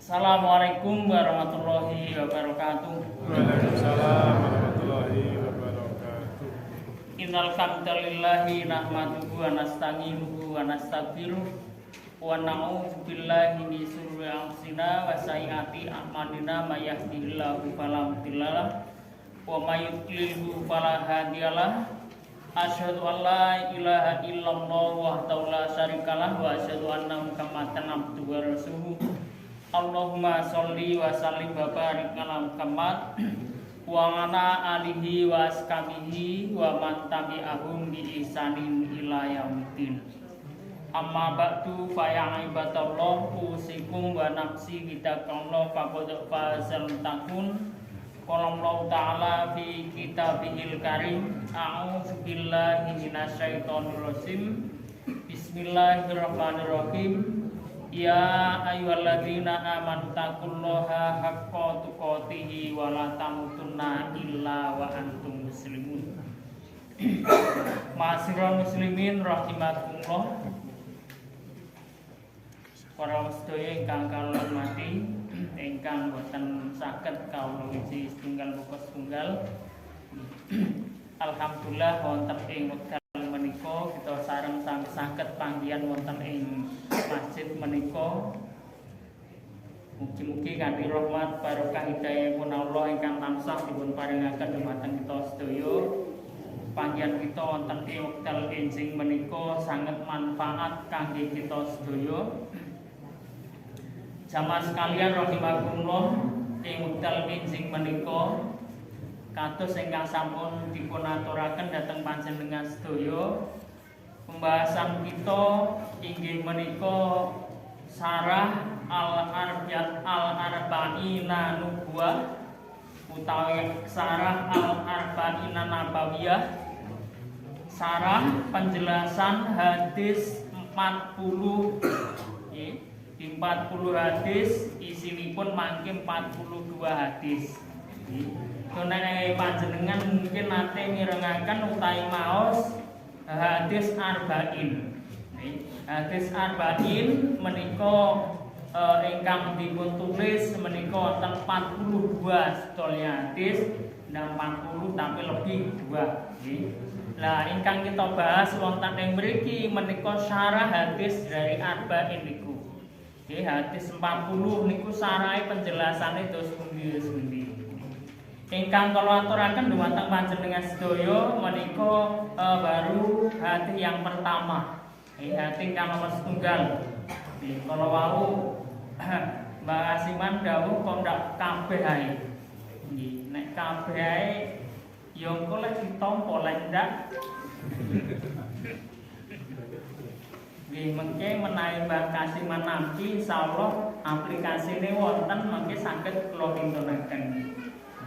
Assalamualaikum warahmatullahi wabarakatuh. Waalaikumsalam warahmatullahi wabarakatuh. Innal hamdalillahi nahmaduhu wa nasta'inuhu wa nastaghfiruh wa na'udzu billahi min shururi anfusina wa sayyiati a'malina may yahdihillahu fala mudhillalah wa may yudlilhu fala hadiyalah. Asyhadu an la ilaha illallah wahdahu la syarikalah wa asyhadu anna Muhammadan abduhu wa rasuluh. Allahumma sholli wa sallim wa barik ala Muhammad wa ala alihi wa ashabihi wa man tabi'ahum bi ihsanin ila yaumiddin. Amma ba'du fa ya ibadallah usikum wa nafsi bittaqwallah faqad fazal muttaqun. Qala Allah ta'ala fi kitabihil karim a'udzu billahi minasyaitonir rajim. Bismillahirrahmanirrahim. Ya ayyuhalladzina amanu taqullaha haqqa tuqatih wa la tamutunna illa wa antum muslimun. Ma'asyiral muslimin rahimakumullah. Para sedaya ingkang kawula hormati, ingkang boten saged kawula wiji setunggal buka setunggal. Alhamdulillah wonten ing wekdal menika kita sareng sami saged panggihan wonten ing masjid menika. Mugi-mugi kanthi rahmat barokah hidayahipun Allah ingkang tansah dipun paringaken dhumateng kita sedaya. Panggihan kita wonten ing wekdal enjing menika sanget manfaat kangge kita sedaya. Jamaah sekalian rahimakumullah, ing wekdal enjing menika kados ingkang sampun dipun aturaken dhateng panjenengan sedaya, pembahasan kita inggih menika Syarah Al-Arba'ina Nubuwah utawi Syarah Al-Arba'ina Nabawiyah, syarah penjelasan hadis 40 di 40 hadis isinipun mangke 42 hadis. Nek panjenengan mungkin nate mirengaken utawi maos hadis arba'in. Hadis arba'in menika ingkang dipun tulis menika wonten 42 sedaya hadis dan 40 tapi lebih 2. Lah ingkang kita bahas wonten ing mriki menika syarah hadis dari arba'in niku. Hadis 40 niku sarahe penjelasane dos pundi-pundi. Ingkang kula aturaken dhumateng panjenengan sedaya menika baru hadis yang pertama. Hadis ingkang nomor setunggal. Kala wau Mbak Asiman dawuh kok ndak kabeh ae. Nek kabeh ae ya engko lek ditampa lek ndak. Nggih mengke menawi Mbak Asiman nampi insyaallah aplikasine wonten mengke saged kula pintunaken.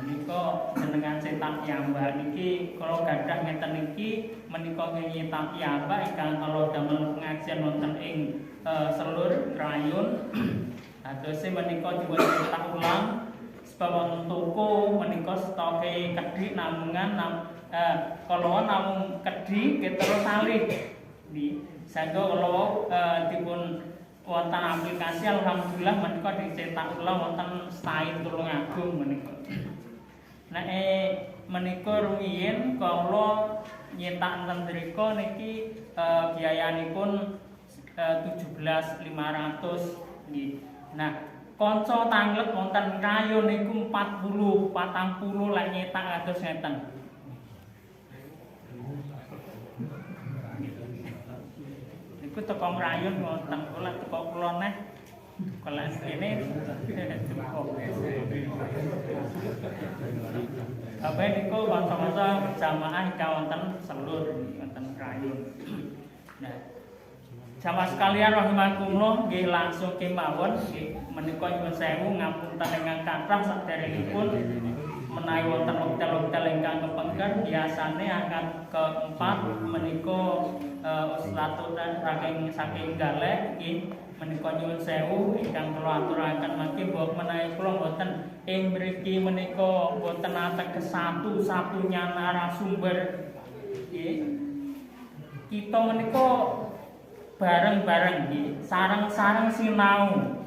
Menika jenengan cetak piyambak niki kula gadah ngeten niki menika nyetak piyambak ingkang kala damel pengajian wonten ing Selur Rayun. Adose menika dipun cetak ulang sebab wonten toko menika stoke kedhi namungan kala namung kedhi terus salih. Saengga kala dipun wonten aplikasi alhamdulillah menika dicetak ulang wonten Stein Tulungagung menika. Nek menika rumiyin kula nyetak enten mriku niki biayanipun 17.500 nggih. Nah, kanca tanglet wonten Kayu niku 40 lek nyetak kados ngeten. Niku teko Rayun wonten kula teko kula neh kelas ini cukup. Apa niku kanca-kanca jamaah wonten Selur wonten Rayun. Nah, jamaah sekalian rahimakumullah nggih langsung kemawon nggih menika nyuwun sewu ngapunten ingkang kathah saderengipun menawi wonten wekdal-wekdal ingkang kepengker biasane angkat keempat menika Ustadzul saking Galek nggih menika nyuwun sewu ingkang kula aturaken mangke mbok menawi kula mboten ing mriki menika mboten ateges satu-satunya narasumber nggih. Kita menika bareng-bareng nggih sareng-sareng sinau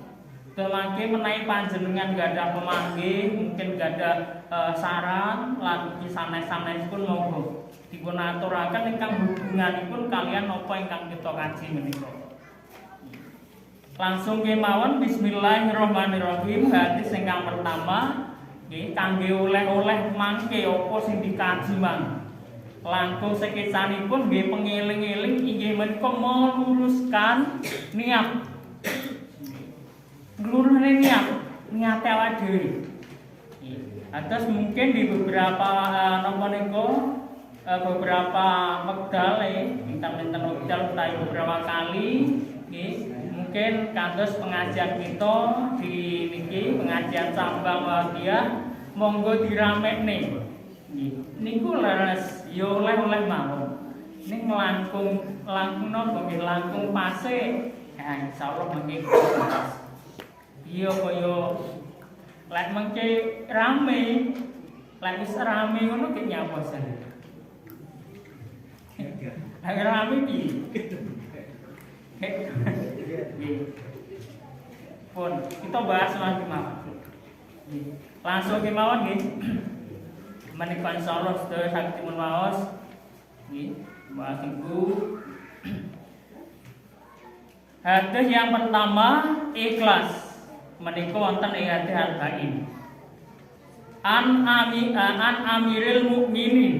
Mangke menawi panjenengan gadah pemanggih, mungkin gadah saran lan sanes-sanesipun monggo dipun aturaken ingkang hubunganipun kalian napa ingkang kita kaji menika. Langsung kemawon bismillahirrahmanirrahim. Hadis ingkang pertama nggih kangge oleh-oleh mangke apa sing dikaji mang. Langkung sekesanipun nggih pengeling-eling inggih menika meluruskan niat. Nglurusne niate awake dhewe. Atas mungkin di beberapa napa niku beberapa wekdal minten wekdal utawi beberapa kali nggih mungkin kados pengajian kita di niki pengajian Sambang Wahyah monggo diramekne nggih niku leres ya oleh-oleh mawon ning langkung napa nggih langkung pase ya insyaallah mengki pas iya kaya lek mengke rame lek wis rame ngono ki nyapa sen lek rame ki pun kita bahas lagi mawon langsung kemawon nggih menika insyaallah sedaya saged dipun waos nggih bahas ibu. Hadis yang pertama ikhlas menika wonten ing hadis arba'in. An Amirul Mukminin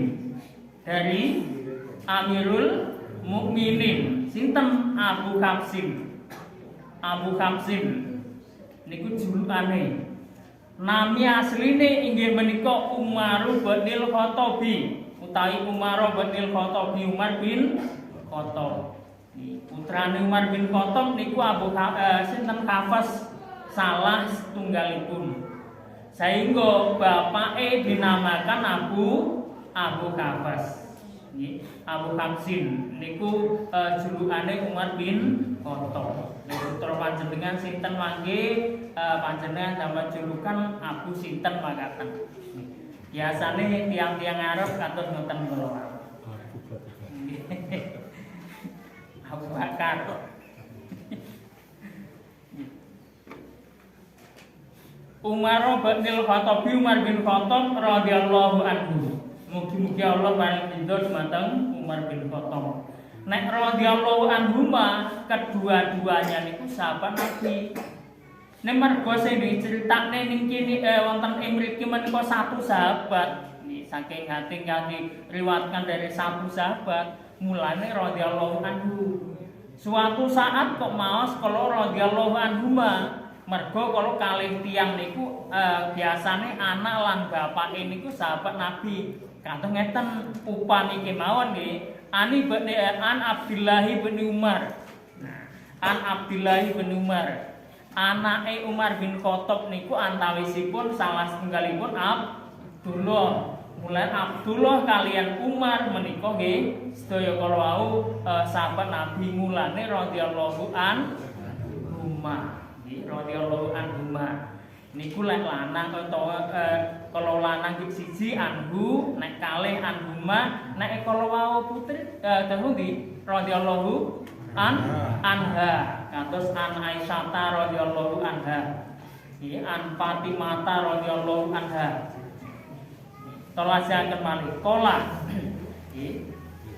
dari Amirul Mukminin sinten Abu Hamsin. Abu Hamsin niku julukane. Nami asline inggih menika Umar bin Khattabi utawi Umar bin Khattabi Umar bin Khattab. Putrane Umar bin Khattab niku Abu sinten Hafs salah setunggalipun sehingga bapake dinamakan Abu Hafs Abu Hamsin niku julukane Umar bin Khattab. Putra panjenengan sinten mangke panjenengan damel julukan Abu sinten makaten. Biasane tiang-tiang Arab kados ngoten kula. Abu Bakar. Umar bin Khattab radhiyallahu anhu. Mugi-mugi Allah paring ridho dumateng Umar bin Khattab. Nek radhiyallahu anhu kedua-duanya niku sahabat Nabi. Nek mergo sing diceritakne ning kene wonten ing mriki menika satu sahabat. Saking hati-hati riwayatkan dari satu sahabat, mulane radhiyallahu anhu. Suatu saat kok maos kalau radhiyallahu anhu mergo kalau kalih tiyang niku biasane anak lan bapake niku sahabat Nabi. Kados ngeten upami kemawon nggih. An Abdullah bin Umar. An Abdullah bin Umar. Anake Umar bin Khattab niku antawisipun salah setunggalipun Abdullah. Mulai Abdullah kalian Umar menika nggih sedaya kala wau sahabat Nabi mulane radhiyallahu anhuma. Radhiyallahu anhuma niku lek lanang utawa kalau lanang siji anhu nek kalih anhuma nek kala wau putri dawuh nggih radhiyallahu anha kados an Aisyah radhiyallahu anha nggih an Fatimah radhiyallahu anha. Tolasaken malih kola nggih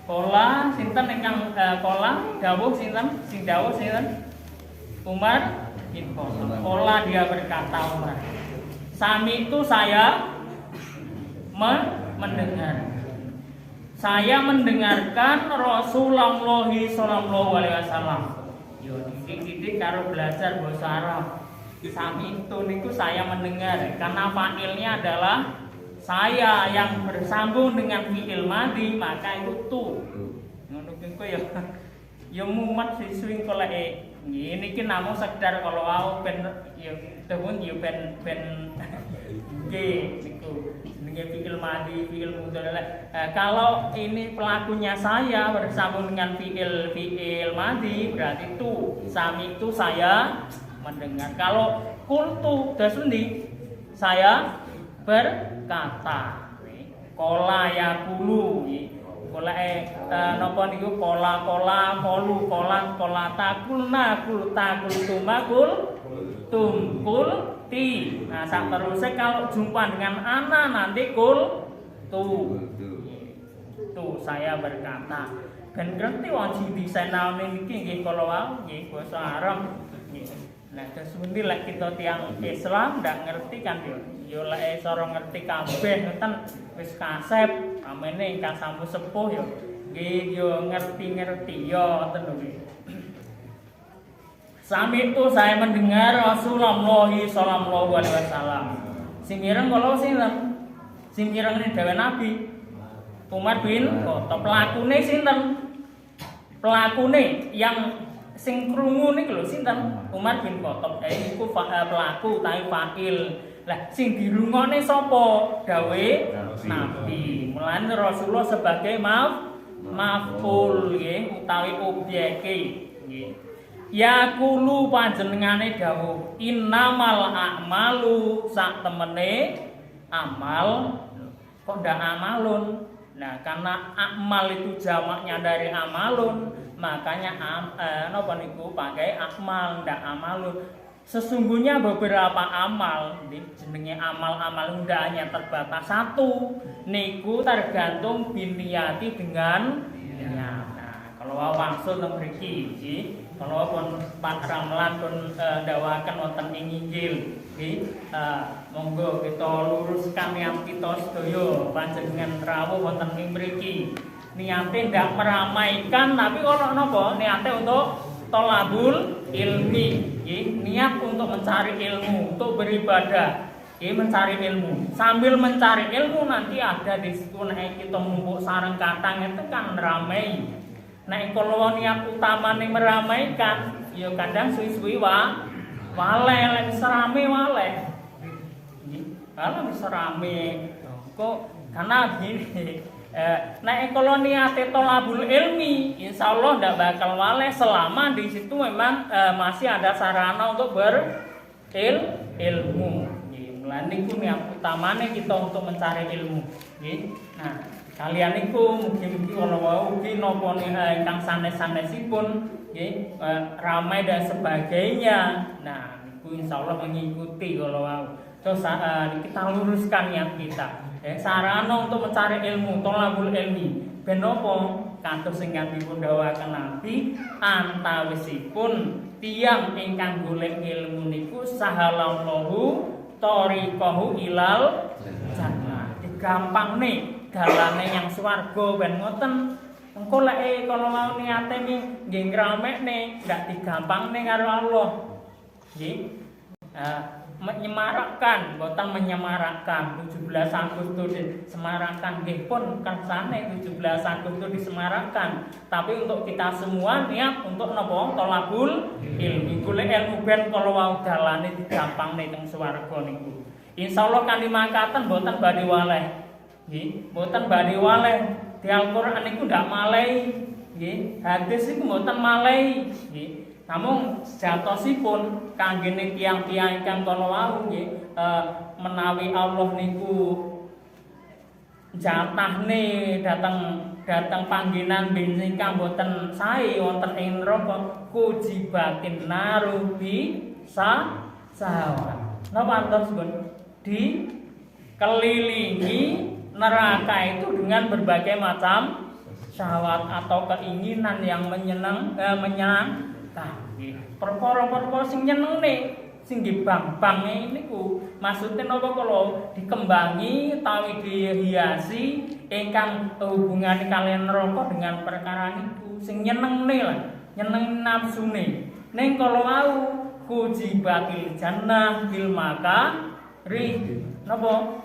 kola sinten ingkang kola dawuh sinten sing dawuh sinten Umar. Pola dia berkata Umar, sami itu saya mendengar. Saya mendengarkan Rasulullah sallallahu alaihi wasallam. Yo didik-didik karo belajar bahasa Arab. Sami itu niku saya mendengar karena fa'ilnya adalah saya yang bersambung dengan fi'il madhi maka itu tu. Ngono ku ya mumet siswing kolek ini ki namung sekedar kalau wau ben ya dawuh ya ben nggih niku jenenge fi'il madhi fi'il mudhari. Kalau ini pelakunya saya bersambung dengan fi'il madhi berarti tu sami itu saya mendengar. Kalau kultu dasundi saya berkata kola yakulu kola napa niku kola kolu kola kolata kulna kulta kultuma kul tumkul ti. Nah, seterusnya kalau jumpa dengan ana nanti kul tu. Tuh saya berkata. Ben ngerti wong sing disenalne niki nggih kala wau nggih basa Arab. Nah, terus pundi lek kita tiyang Islam ndak ngerti kan yo lek sora ngerti kabeh ngoten wis kasep amene ingkang sampun sepuh yo nggih yo ngerti-ngerti yo ngoten lho. Sami itu saya mendengar Rasulullah sallallahu alaihi wasallam. Sing mireng kala sinten? Sing mireng dhewe Nabi Umar bin Khattab. Pelakune sinten? Pelakune yang sing krungu niku lho sinten? Umar bin Khattab. Iku pelaku tapi fa'il. Lah sing dirungokne sapa? Dawe Nabi. Mulane Rasulullah sebagai maf'ul nggih utawi objeke nggih. Ya kulu panjenengane dawuh innamal a'malu sak temene amal kok ndak amalun. Nah, karena amal itu jamaknya dari amalun, makanya napa niku pakai akmal ndak amalun. Sesungguhnya beberapa amal, jenenge amal-amal ndak hanya terbatas satu. Niku tergantung biniyati dengan niat. Nah, kalau maksud mriki nggih, kalau pun Pak Ramlan pun dawakan wonten ing Injil nggih, monggo kita luruskan niat kita sedaya panjenengan rawuh wonten ing mriki. Niate ndak meramaikan tapi ono napa? Niate untuk tolabul ilmi, nggih, niat untuk mencari ilmu, untuk beribadah, nggih, mencari ilmu. Sambil mencari ilmu nanti ada di situ nek kita mumpuk sareng katang itu kan ramai. Nek kalau niat utamane meramaikan, ya kadang suwi-suwi waleh lek serame waleh. Kalau bisa rame, kok karena gini, nek kalau niate tolabul ilmi, insya Allah tidak bakal waleh selama di situ memang masih ada sarana untuk berilmu. Mulane niku niat utamane kita untuk mencari ilmu. Nah, kalian niku mugi-mugi kala wau ugi napa ingkang sanes-sanesipun nggih ramai dan sebagainya. Nah, niku insyaallah mengikuti kala wau. Terus kita luruskan niat kita. Sarana untuk mencari ilmu, tolabul ilmi. Ben napa kados ingkang dipun dawuhaken Nabi antawisipun tiyang ingkang golek ilmu niku sahalallahu thariqahu ilal jannah. Digampangne dalane yang swarga ben ngoten. Engko lek kala mau niate nggih ngramekne ndak digampangne karo Allah. Nggih. Menyemarakkan, boten menyemarakkan 17 Agustus disemarakkan nggih pun kersane 17 Agustus disemarakkan. Tapi untuk kita semua niat untuk napa? Tolabul ilmi. Golek ilmu ben kala wau dalane digampangne teng swarga niku. Insyaallah kanthi makaten boten badhe waleh. Nggih, mboten badhe waleh. Di Al-Qur'an niku ndak malehi, nggih. Hadis iku mboten malehi, nggih. Namun sejatosipun kanggene tiyang-tiyang ingkang kala wau nggih, menawi Allah niku jatahne dateng panggenan bensin kang boten sae wonten ing neraka kujibatin narubi sawa. Napa antos pun dikelilingi neraka itu dengan berbagai macam syahwat atau keinginan yang menyenangkan. Perkara-perkara sing nyenengne, sing dibang-bange niku maksudnya napa kala dikembangi utawi dihiasi ingkang hubungane kalian neraka dengan perkara niku sing nyenengne lah, nyeneng nafsune. Ning kala wau kujibatil jannah bil makari. Napa?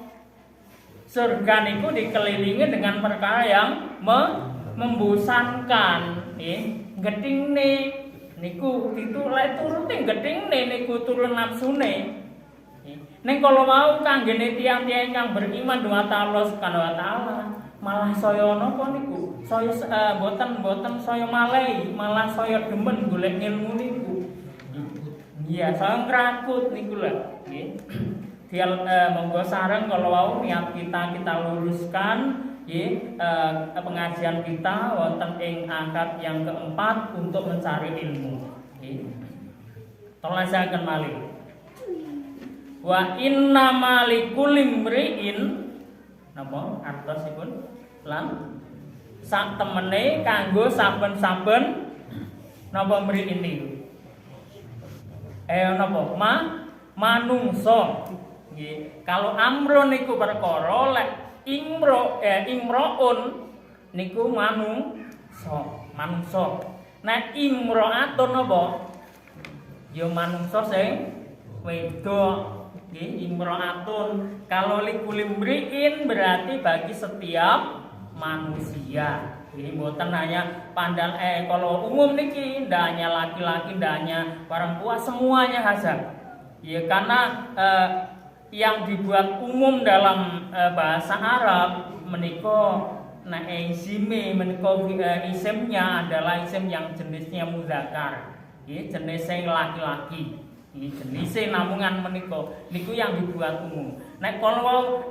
Surga niku dikelilingi dengan perkara yang membosankan, nggih. Gedhingne niku lek turuting gedhingne niku turun nafsune. Ning kala mau kanggene tiyang-tiyang kang beriman dhumateng Allah Subhanahu wa taala, malah saya napa niku? Saya boten saya malehi, malah saya demen golek ilmu niku. Iya, saya ngrakut niku lho, nggih. Monggo sareng kala wau niat kita luruskan nggih pengajian kita wonten ing akad yang keempat untuk mencari ilmu. Nggih. Tolasaken malih. Wa innama likulli imri'in napa artosipun lan sak temene kanggo saben-saben napa mri'in niku. Napa manungsa nggih. Kalau amrun niku perkara lek imroun niku manungsa. Nek imroatun napa? Ya manungsa sing wedok. Nggih, imro'atun. Kalau likulli imri'in berarti bagi setiap manusia. Nggih, mboten hanya kalau umum niki ndak hanya laki-laki, ndak hanya perempuan, semuanya hazard. Ya karena yang dibuat umum dalam bahasa Arab menika isimnya adalah isim yang jenisnya muzakkar. Nggih, jenis sing laki-laki. Ini jenisnya namungan niku yang dibuat umum. Nek kalau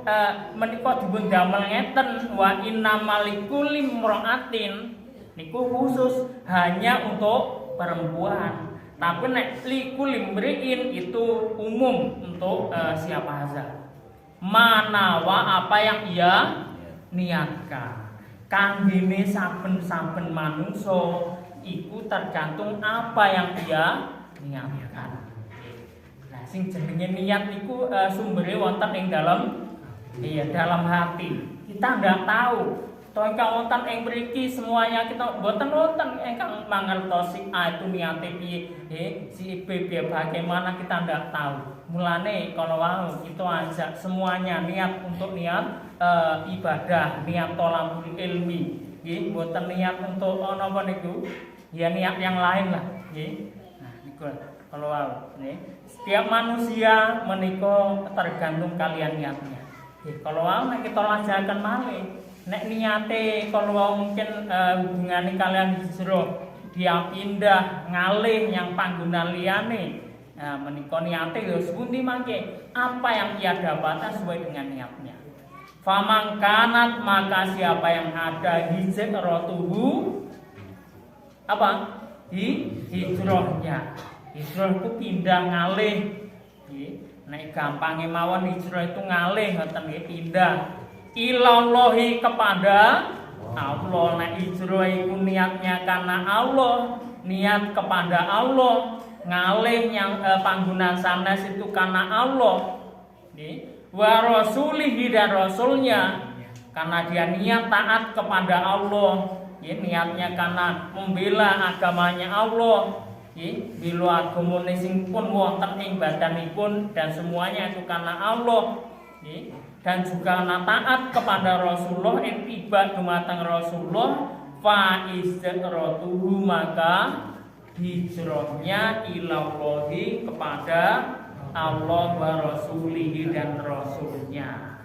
menika dipun damel ngeten wa innamal likulli imra'atin niku khusus hanya untuk perempuan. Tapi nek likulli imri'in itu umum untuk siapa saja. Manawa apa yang ia niatkan. Kanggene saben-saben manungsa iku tergantung apa yang ia niatkan. Sing jenenge niat niku sumbere wonten ing dalam hati. Kita ndak tahu to ingkang wonten ing mriki semuanya kita mboten wonten ingkang mangertosi itu niate piye, si B bagaimana kita ndak tahu. Mulane kalau wau kita ajak semuanya niat untuk niat ibadah, niat thalabul ilmi. Nggih, mboten niat untuk napa niku? Ya niat yang lain lah, nggih. Nah, niku kalau wau nggih. Setiap manusia menika tergantung kalian niatnya. Kalau nek kita lajakan malih, nek niate kalau mungkin hubungane kalian hijrah, dia pindah ngalih yang panggonan liyane. Nah, menika niate lho sepundi mangke apa yang ia dapat sesuai dengan niatnya. Famangkanat maka siapa yang ada hijratuhu apa? Hijrahnya. Hijrah itu pindah ngalih. Nek gampange mawon hijrah itu ngalih ngoten nggih pindah ilallahi kepada Allah. Nek hijrah itu niatnya karena Allah, niat kepada Allah, ngalih yang panggonan sanes itu karena Allah. Nggih. Wa rasulihi dan rasulnya karena dia niat taat kepada Allah. Niatnya karena membela agamanya Allah. Bila agamane sing pun wonten ing badanipun dan semuanya itu karena Allah, dan juga taat kepada Rasulullah ing tiba dumateng Rasulullah fa izratuhu maka hijrahnya ilallahi kepada Allah wa rasulihi dan rasulnya.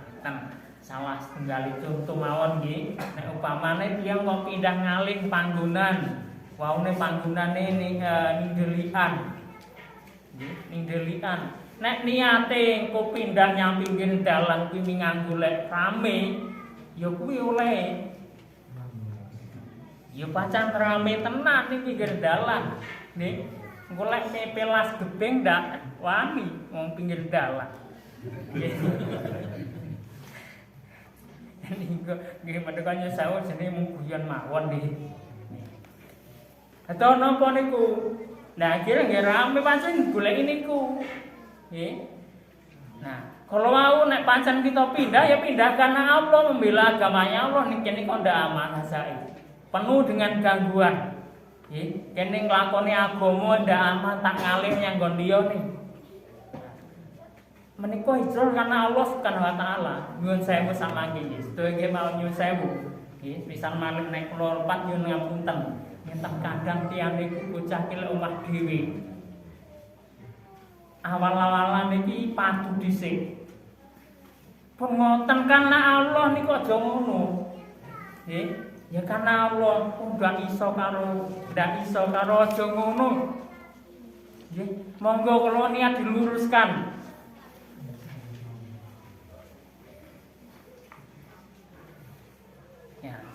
Salah setunggal contoh mawon nggih, nek upamane tiyang kok pindah ngalih panggonan waune panggonane ning delian. Ning delian. Nek niate engko pindah nyang pinggir dalan kuwi nganggo lek rame, ya kuwi oleh. Ya pancen rame tenan ning pinggir dalan. Nih, engko lek pelas gebeng ndak wani wong pinggir dalan. Nggih menika sewu jenenge mung guyon mawon nggih. Atau napa niku? Nah, akhirnya nggih rame pancen goleki niku. Nggih. Nah, kalau mau nek pancen kita pindah ya pindah karena Allah membela agamanya Allah niki kok ndak amanah sae. Penuh dengan gangguan. Nggih, kene nglakoni agama ndak aman tak ngalih nyang nggon liya nih. Menika hijrah karena Allah Subhanahu wa taala. Nyuwun sewu samangke nggih. Sedaya nggih mau nyuwun sewu. Nggih, pisan malih nek kula lepat nyuwun ngapunten. Yen kadang tiyang niku bocah cilik omah dhewe. Awal-awalan iki padu dhisik. Pun ngoten karena Allah niku aja ngono. Nggih, ya karena Allah ndak iso karo aja ngono. Nggih, monggo kula niat diluruskan.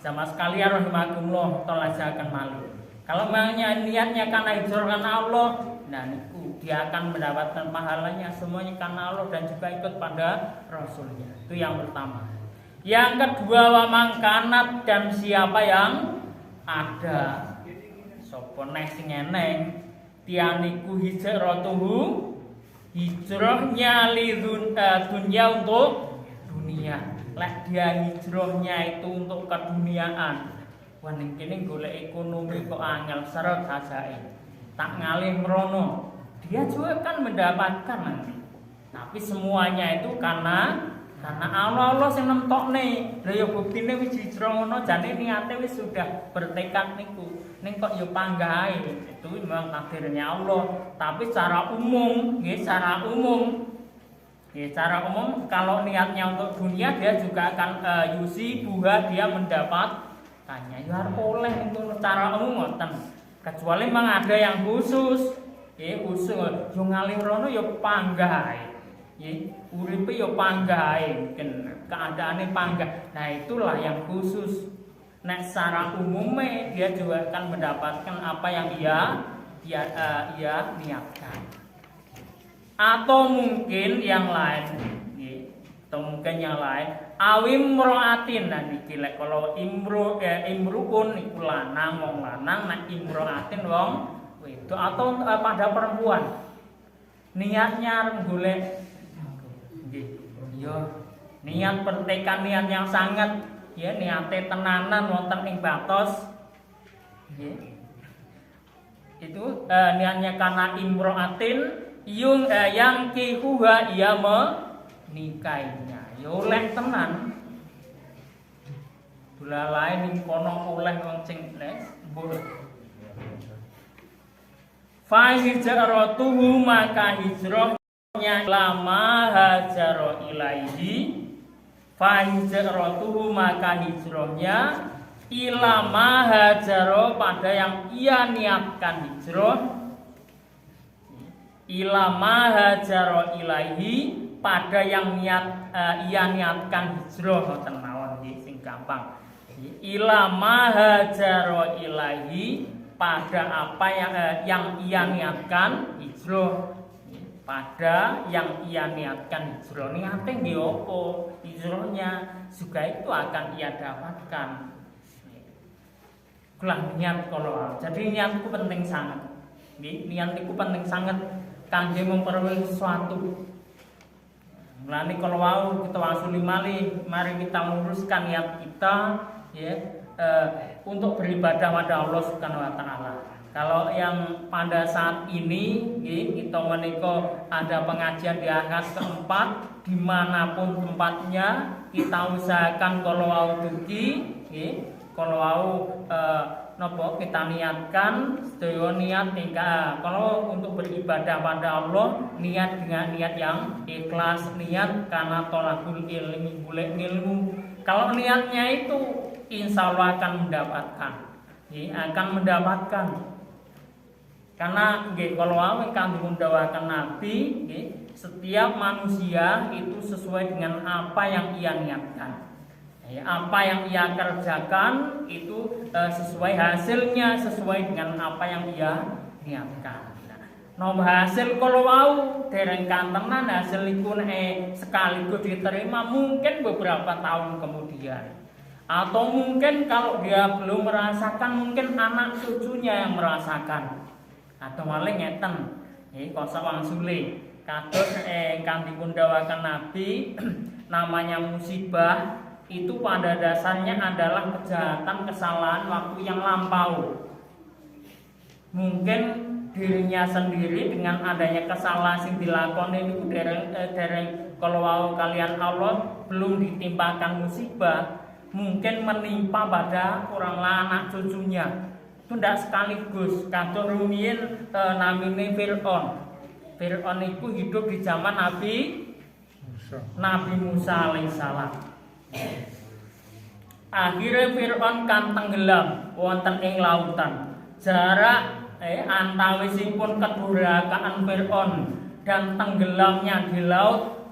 Sama sekalian rahimakumullah tolajakan malu. Kalau niatnya karena hijrah karena Allah, nah niku dia akan mendapatkan pahalanya semuanya karena Allah dan juga ikut pada Rasulnya. Itu yang pertama. Yang kedua, wa mangkanat, dan siapa yang ada sapa nek sing eneng tianiku hijratuhu, hijrahnya dunia untuk dunia. Lek dia hijrahnya itu untuk keduniaan, wah ning kene golek ekonomi kok angel seret sajake. Tak ngalih merono, dia juga kan mendapatkan nanti. Tapi semuanya itu karena Allah sing nemtokne. Lha ya buktine wis hijrah ngono jane niate wis sudah bertekad niku. Ning kok ya panggah ae. Itu memang takdirnya Allah. Tapi secara umum, nggih secara umum kalau niatnya untuk dunia dia juga akan buha dia mendapatkannya. Ya harus oleh itu secara umum ngoten. Kecuali memang ada yang khusus. Khusus yo ngalih rono yo panggah ae. Uripe yo panggah ae, keadaane panggah. Nah, itulah yang khusus. Nek secara umumnya dia juga akan mendapatkan apa yang ia niatkan. Atau mungkin yang lain, awim roatin. Nah niki lek kalau imruun iku lanang wong lanang, nek imroatin wong wedok, atau pada perempuan niatnya golek nggih niat pertekan, niat yang sangat ya, niate tenanan wonten ing batos nggih itu niatnya karena imroatin yang kihuha ia menikahinya ya oleh tenan. Bola lain ing kono oleh wong sing boleh. Fa hijratuhu, maka hijrahnya lama hajaro ilaihi. Fa hijratuhu, maka hijrahnya ilama hajaro, pada yang ia niatkan hijrah. Ilama hajaro ilaihi, pada yang ia niatkan hijrah. Ngoten mawon nggih sing gampang. Ilama hajaro ilaihi, pada apa yang ia niatkan hijrah. Pada yang ia niatkan hijrah. Niate nggih apa? Hijrahnya juga itu akan ia dapatkan. Kulang niat kalau. Jadi niat itu penting sangat. Niat itu penting sangat kangge memperoleh sesuatu. Mulane kalau mau kita wasuli mari kita meluruskan niat kita ya untuk beribadah pada Allah Subhanahu wa taala. Kalau yang pada saat ini kita menika ada pengajian di akad keempat, dimanapun tempatnya kita usahakan kalau mau dugi, kalau mau kita niatkan sedaya niat kalau untuk beribadah pada Allah, niat dengan niat yang ikhlas, niat karena tolakul ilmi, golek ilmu. Kalau niatnya itu insya Allah akan mendapatkan. Karena kalau kami mendawakan Nabi, setiap manusia itu sesuai dengan apa yang ia niatkan. Apa yang ia kerjakan itu sesuai hasilnya, sesuai dengan apa yang ia niatkan. Nomor hasil kalau mau dereng kantenan hasil iku sekaligus diterima mungkin beberapa tahun kemudian. Atau mungkin kalau dia belum merasakan, mungkin anak cucunya yang merasakan. Atau malah ngeten, kosa wangsule kados kang dipundhawaken Nabi namanya musibah itu pada dasarnya adalah kejahatan, kesalahan waktu yang lampau. Mungkin dirinya sendiri dengan adanya kesalahan yang dilakoni itu dereng kalau kalian Allah belum ditimpakan musibah, mungkin menimpa pada orang anak cucunya. Itu tidak sekaligus. Kados rumiyin namine Fir'aun. Fir'aun itu hidup di zaman Nabi Musa alaihissalam. Akhirnya Fir'aun kan tenggelam wonten ing lautan. Jarak antawisipun kedurhakaan Fir'aun dan tenggelamnya di laut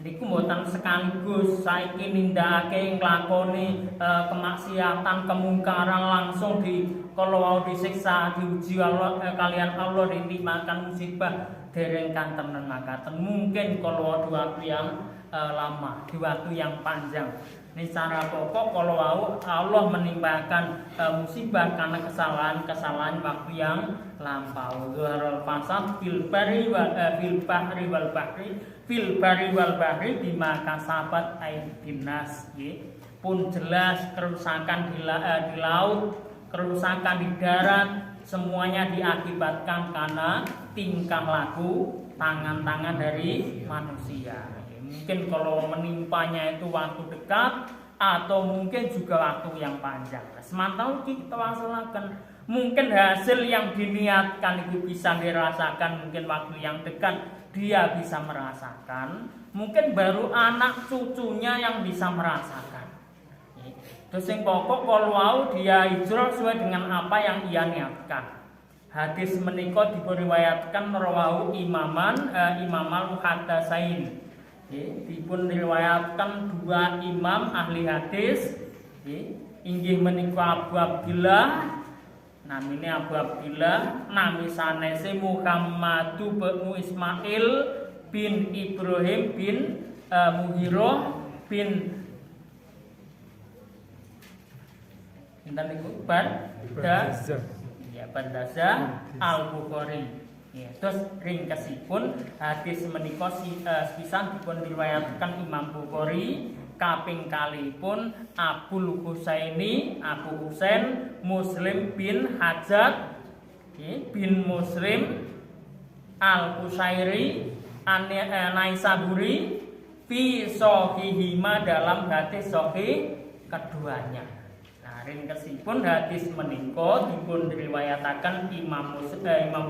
niku mboten sekaligus. Saiki nindakake nglakoni kemaksiatan, kemungkaran langsung kalau disiksa, diuji Allah kalian Allah ditimpakan musibah. dereng kanten makaten mungkin kalau di waktu yang lama, di waktu yang panjang. Ini secara pokok kalau Allah menimpakan musibah karena kesalahan waktu yang lampau. Zuharul fasad fil bahri wal bahri bima kasabat aydin nas. Pun jelas kerusakan di laut, kerusakan di darat, semuanya diakibatkan karena tingkah laku tangan-tangan dari manusia. Mungkin kalau menimpanya itu waktu dekat atau mungkin juga waktu yang panjang. Semantau kita laksanakan. Mungkin hasil yang diniatkan itu bisa dirasakan mungkin waktu yang dekat dia bisa merasakan. Mungkin baru anak cucunya yang bisa merasakan. Terus yang pokok kalau dia hijrah sesuai dengan apa yang ia niatkan. Hadis menika diriwayatkan rawahu Imam al-Muhaddatsain. Dipun riwayatkan dua imam ahli hadis, inggih menika Abu Abdillah, namine Abu Abdillah, nami sanese Muhammadu bin Ismail bin Ibrahim bin Mughirah bin Bardazah Al-Bukhari. Ya, terus ringkesipun hadis menika sepisan dipun riwayatkan Imam Bukhari kaping kalipun Abu Husain Muslim bin Hajjaj bin Muslim Al-Qusairi Naisaburi fi sahihima dalam hadis sahih keduanya. Ringkesipun hadis menika dipun riwayataken Imam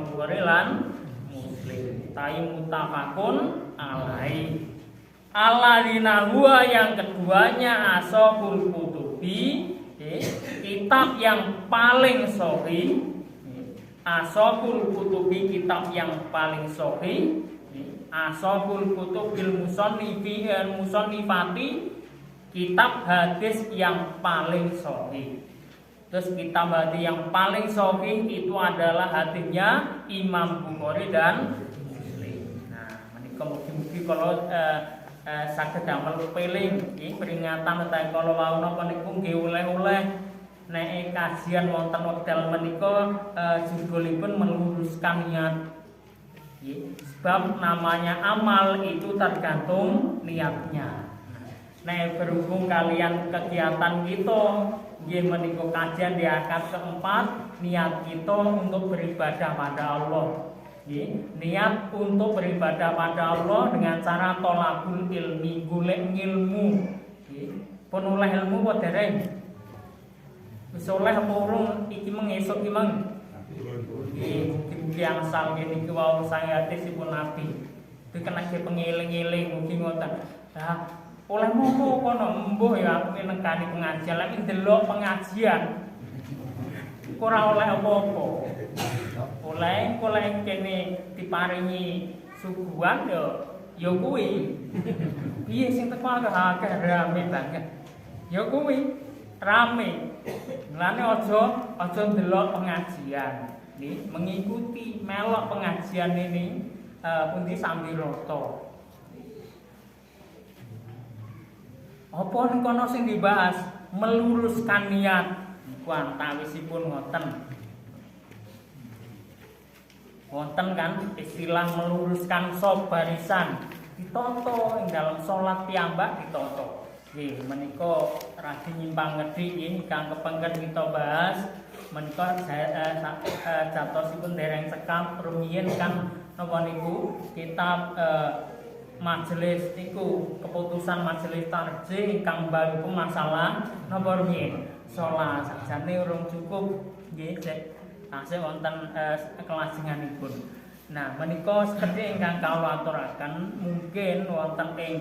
Bukhari lan Muslim. Ta'i muttafaqun alaihi. Alladzina huwa yang keduanya ashabul kutubi, kitab yang paling sahih. Ashabul kutubi kitab yang paling sahih. Ashabul kutubil musannifati kitab hadis yang paling sahih. Terus kitab hadis yang paling sahih itu adalah hadisnya Imam Bukhari dan Muslim. Nah, menika mugi-mugi kalau saged damel peling peringatan utawi kalau wau napa niku nggih oleh-oleh nek kajian wonten wekdal menika judulipun meluruskan niat. Sebab namanya amal itu tergantung niatnya. Nah, berhubung kalian kegiatan kita nggih menika kajian di akad keempat, niat kita untuk beribadah pada Allah. Niat untuk beribadah pada Allah dengan cara tolabul ilmi, golek ilmu. Pun oleh ilmu apa dereng? Wis oleh apa urung iki mengesuk iki mang? Nggih, angsal niki wau saya hadisipun Nabi. Itu kena pengeling-eling mugi ngoten. Nah, oleh momo kono mbuh ya aku nekani pengajian lek ndelok pengajian ora oleh apa-apa. Oleh kene diparingi suguhan ya kuwi. Piye sing teko akeh rame banget. Ya kuwi rame. Mulane aja ndelok pengajian. Nih mengikuti melok pengajian ini pundi sambil roto. Apa kono sing dibahas meluruskan niat niku antawisipun ngoten. Wonten kan istilah meluruskan sop barisan ditoto ing dalam salat piyambak ditoto. Nggih menika radi nyimpang ngedhi ingkang kepengker kita bahas menika jatosipun dereng cekap rumiyin kan napa niku kitab majelis niku keputusan majelis tarjih ingkang baru masalah napa rumiyin salat sakjane urung cukup nggih tasih wonten kelajenganipun. Nah menika sekedhik ingkang kawula aturaken mungkin wonten ing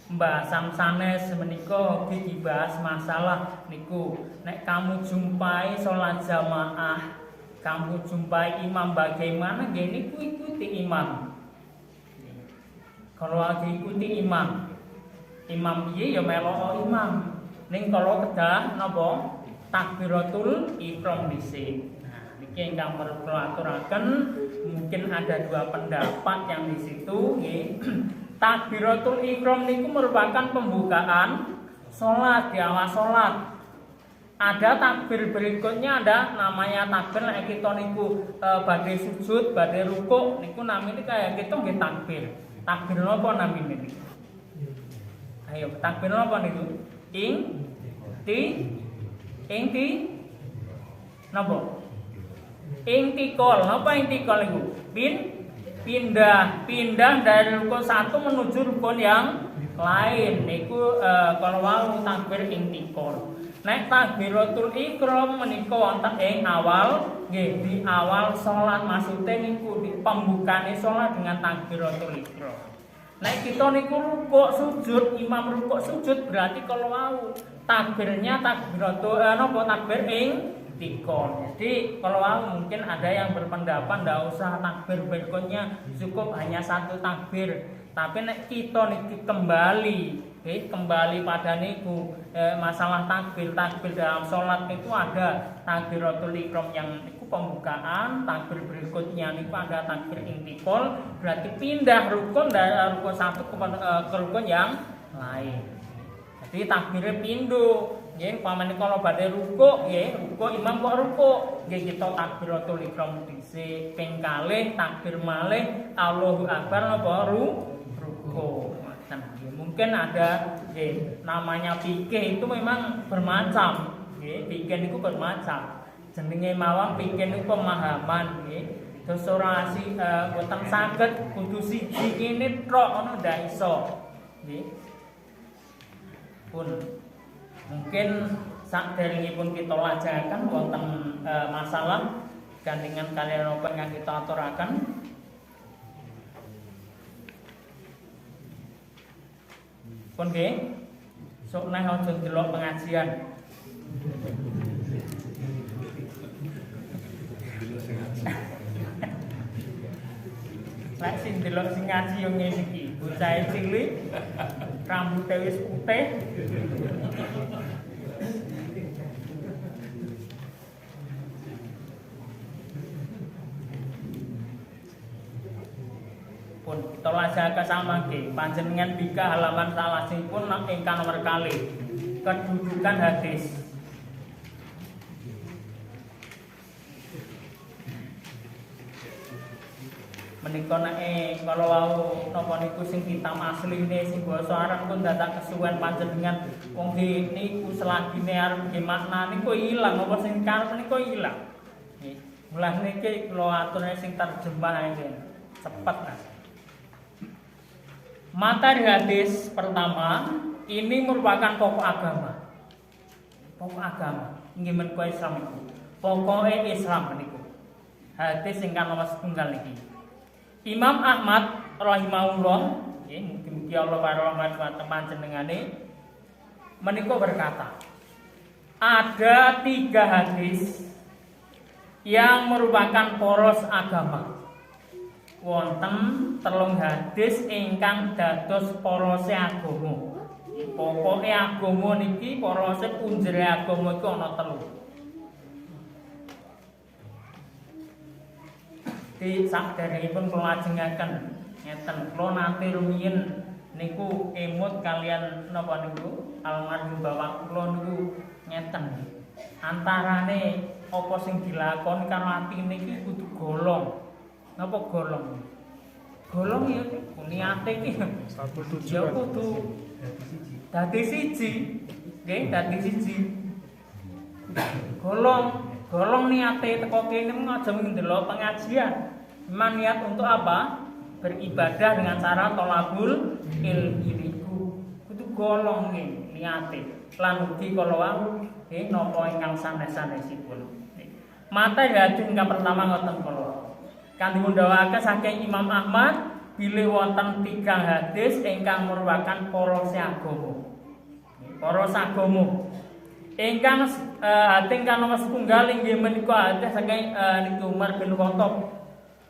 pembahasan sanes menika dibahas masalah niku nek kamu jumpai salat jamaah kamu jumpai imam bagaimana nggih niku ikuti imam. Kalau lagi ikuti imam piye ya melok imam. Ning kalau kedah napa takbiratul ihram dhisik. Nah, niki ingkang kula aturaken mungkin ada dua pendapat yang di situ nggih. Takbiratul ihram niku merupakan pembukaan salat, di awal salat. Ada takbir berikutnya, ada namanya takbir nek kita niku badhe sujud, badhe rukuk niku namine kaya kita nggih takbir. Takbir napa namine niku? Ayo takbir napa niku? Ing napa? Intikol, napa intikol iku? Pindah dari rukun satu menuju rukun yang lain. Niku kalau wau takbir intikol. Nek takbiratul ihram menika wonten ing awal, nggih di awal salat, maksude niku di pembukane salat dengan takbiratul ihram. Nek kita niku rukuk sujud, imam rukuk sujud berarti kalau wau takbirnya takbiratul takbir ing tikon. Jadi kalau mungkin ada yang berpendapat ndak usah takbir berikutnya, cukup hanya satu takbir. Tapi nek kita niki kembali pada niku masalah takbir dalam sholat itu ada takbiratul ihram yang niku pembukaan, takbir berikutnya niku ada takbir intikal, berarti pindah rukun dari rukun satu ke rukun yang lain. Jadi takbirnya pindu. Nggih, pamane kalau badhe rukuk nggih, rukuk imam kok rukuk, nggih kita takbiratul ihram dhisik, ping kalih takbir malih Allahu akbar napa rukuk. Nah, mungkin ada nggih namanya fikih itu memang bermacam, nggih, fikih niku bermacam. Jenenge mawon fikih niku pemahaman nggih. Terus ora boten saged kudu siji kene tok ngono ndak iso. Nggih. Pun mungkin saderengipun kita lajengaken wonten masalah gandingan kalian apa yang kita aturaken. Pun nggih, sok neh aja delok pengajian. Lek sing delok sing ngaji yo ngene iki, bocah cilik, rambute wis putih. Pun kita lajengaken samangke panjenengan bika halaman salajengipun ingkang nomor kalih kedudukan hadis. Menika nek kalau wau napa niku sing kitab asline sing basa Arab pun dadak kesuwen panjenengan wong niku selagine arep nggih makna niku ilang apa sing karep niku ilang. Nggih. Mulane niki kula aturne sing terjemah iki cepet Mas. Materi hadis pertama ini merupakan pokok agama. Pokok agama inggih menika Islam iku. Pokoke Islam niku. Hadis ingkang nomor setunggal niki. Imam Ahmad rahimahullah, mugi-mugi Allah warahmat wa panjenengane menika berkata, ada 3 hadis yang merupakan poros agama. Wonten 3 hadis ingkang dados porose agama. Pokoke agama niki porose punjere agama iki ana 3. Di saderengipun kula lajengaken ngeten, kula nate rumiyin niku emut kalian napa niku almarhum bapak kula niku ngeten. Antarane apa sing dilakoni karo atine iki kudu golong. Napa golong? Golong ya niate iki Satu ya tujuan. kudu dadi siji. Nggih, dadi siji. Golong niate teko kene aja ndelok pengajian. Memang niat untuk apa? Beribadah dengan cara tolabul ilmi niku. Kudu golong nggih niate. Lan ugi kala wau nggih napa ingkang sanes-sanesipun. Materi hadis ingkang pertama ngoten kala. Kang dipundhawuhaken saking Imam Ahmad bilih wonten 3 hadis ingkang merupakan poros agama. Poros agama. Ingkang ingkang nomor setunggal inggih menika hadis saking niku Umar bin Khattab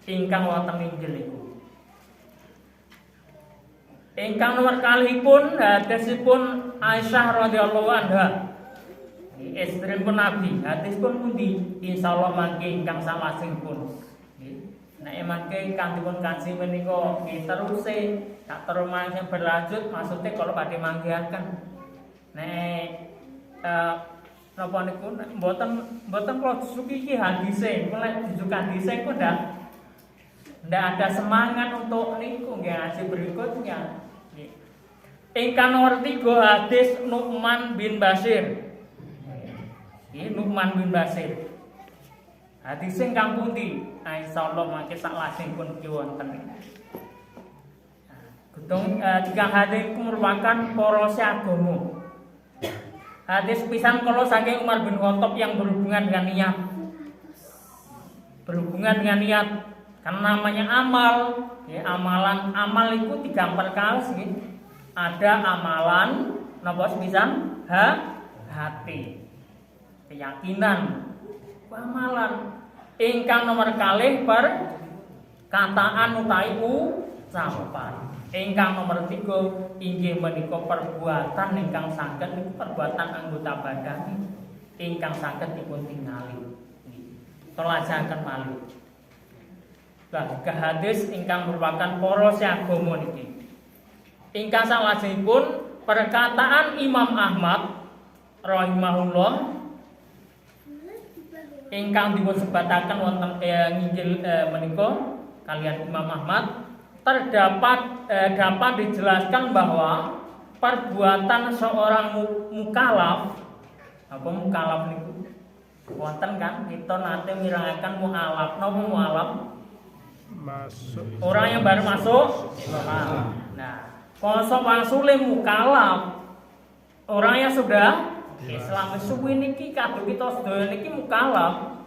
ingkang wonten Injil niku. Ingkang nomor kalihipun hadisipun Aisyah radhiyallahu anha. Istrinipun Nabi, hadis pun pundi? Insyaallah mangke ingkang salajengipun. Nek mangke ingkang dipun kaji menika nggih teruse, tak terus mangke berlanjut maksudnya kalau badhe manggihaken. Nek napa niku mboten kula suki iki hadise, mulai dijuk hadise kok ndak ada semangat untuk niku nggih ngaji berikutnya. Nggih. Ingkang nomor 3 hadis Nu'man bin Bashir. Nggih, Nu'man bin Bashir. Hadis ingkang pundi? Insyaallah mangke saklajengipun wonten. Gedung tigang hadis merupakan poros agama. Hadis pisan kalau saking Umar bin Khattab yang berhubungan dengan niat. Berhubungan dengan niat. Karena namanya amal, ya, amal itu 3 perkara sih. Ada amalan napa pisan? Hati. Keyakinan. Amalan. Ingkang nomor kalih perkataan utawi ucapan. Ingkang nomor 3 inggih menika perbuatan ingkang saged niku perbuatan anggota badan ingkang saged dipun tingali. Telajahaken malih. Lah hadis ingkang merupakan poros agama niki. Ingkang salajengipun perkataan Imam Ahmad rahimahullah ingkang dipun sebataken wonten nginjil menika kalian Imam Ahmad dapat dijelaskan bahwa perbuatan seorang mukalaf apa mukalaf niku wonten kan kita nate mirangaken mualaf napa mualaf masuk orang yang baru masuk Islam. Nah, konsep wasule mukalaf orang yang sudah Islam suwi niki kabeh kita sedaya niki mukalaf.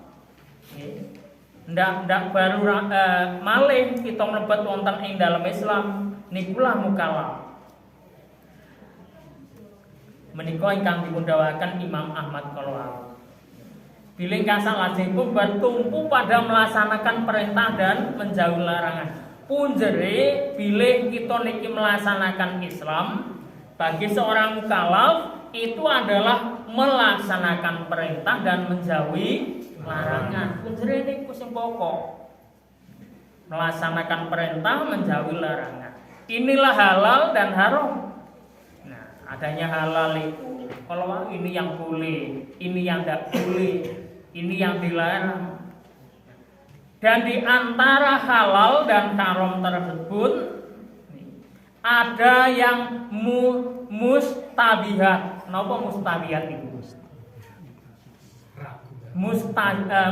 Ndak baru malih kita mlebet wonten ing dalam Islam nikulah mukalaf. Menika ingkang dipundhawaken Imam Ahmad Qalawal. Bilih kasang lajengipun bertumpu pada melaksanakan perintah dan menjauhi larangan. Punjere bilih kita niki melaksanakan Islam bagi seorang mukalaf itu adalah melaksanakan perintah dan menjauhi larangan. Punjere niku sing pokok. Melaksanakan perintah, menjauhi larangan. Inilah halal dan haram. Nah, adanya halal itu kalau ini yang boleh, ini yang tidak boleh, ini yang dilarang. Dan di antara halal dan haram tersebut ada yang mustabihat. Napa mustabihat itu?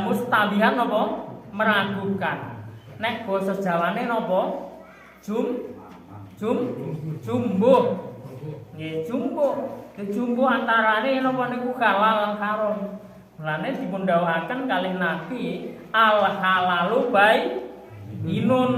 Mustabihat napa? Meragukan. Nek basa Jawane napa? Jumbuh. Nggih, jumbuh. Jumbuh antarane napa niku halal haram. Mulane dipun dawuhaken kalih Nabi, al halalu bainun.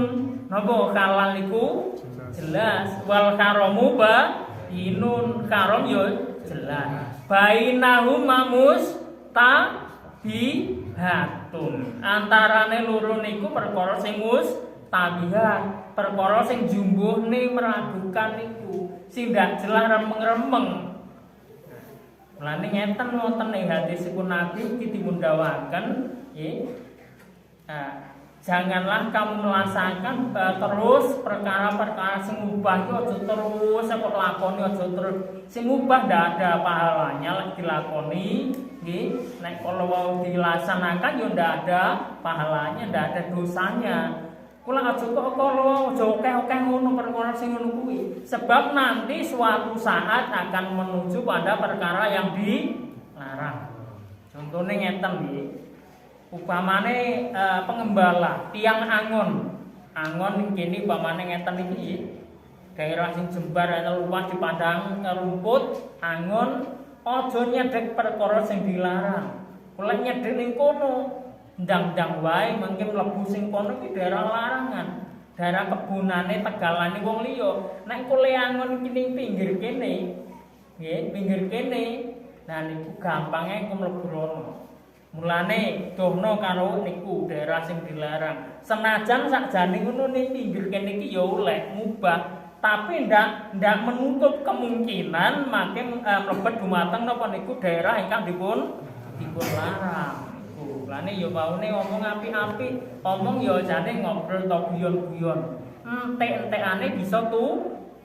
Napa halal niku jelas, wal haramu bainun. Haram yo jelas. Bainahuma mustabihatun. Antarane loro niku perkara sing mustabihat, perkara sing jumbuhne meragukan niku, sing ndak jelas remeng-remeng. Mulane ngeten wonten ing hadisipun Nabi iki dipun dawuhaken, nggih. Janganlah kamu melaksanakan terus perkara-perkara sing mubah itu aja terus kok lakoni aja terus. Sing mubah ndak ada pahalanya lek dilakoni, nggih. Nek kalau mau dilaksanakan yo ndak ada pahalanya, ndak ada dosanya. Kula aja kok kalau aja akeh-akeh ngono perkara sing ngono kuwi. Sebab nanti suatu saat akan menuju pada perkara yang dilarang. Contohnya ngeten nggih. Upamane pengembala tiang angon kene upamane ngeten iki daerah sing jembar ana luas di padang rumput angon aja nyedhek perkara sing dilarang. Kula nyedhek ning kono ndang-ndang wae mungkin mlebu sing kono iki daerah larangan, daerah kebunane tegalane wong liya. Nek kule angon iki pinggir kene nggih pinggir kene nah niku gampange ku mlebu rono. Mulane dohno karo niku daerah sing dilarang. Senajan sakjane ngono ning pinggir kene iki ya oleh mubah, tapi ndak menutup kemungkinan makin mlebet dumateng napa niku daerah ingkang dipun larang. Niku. Lane ya waune ngomong apik-apik, omong ya jane ngobrol to guyon-guyon. Entek-entekane bisa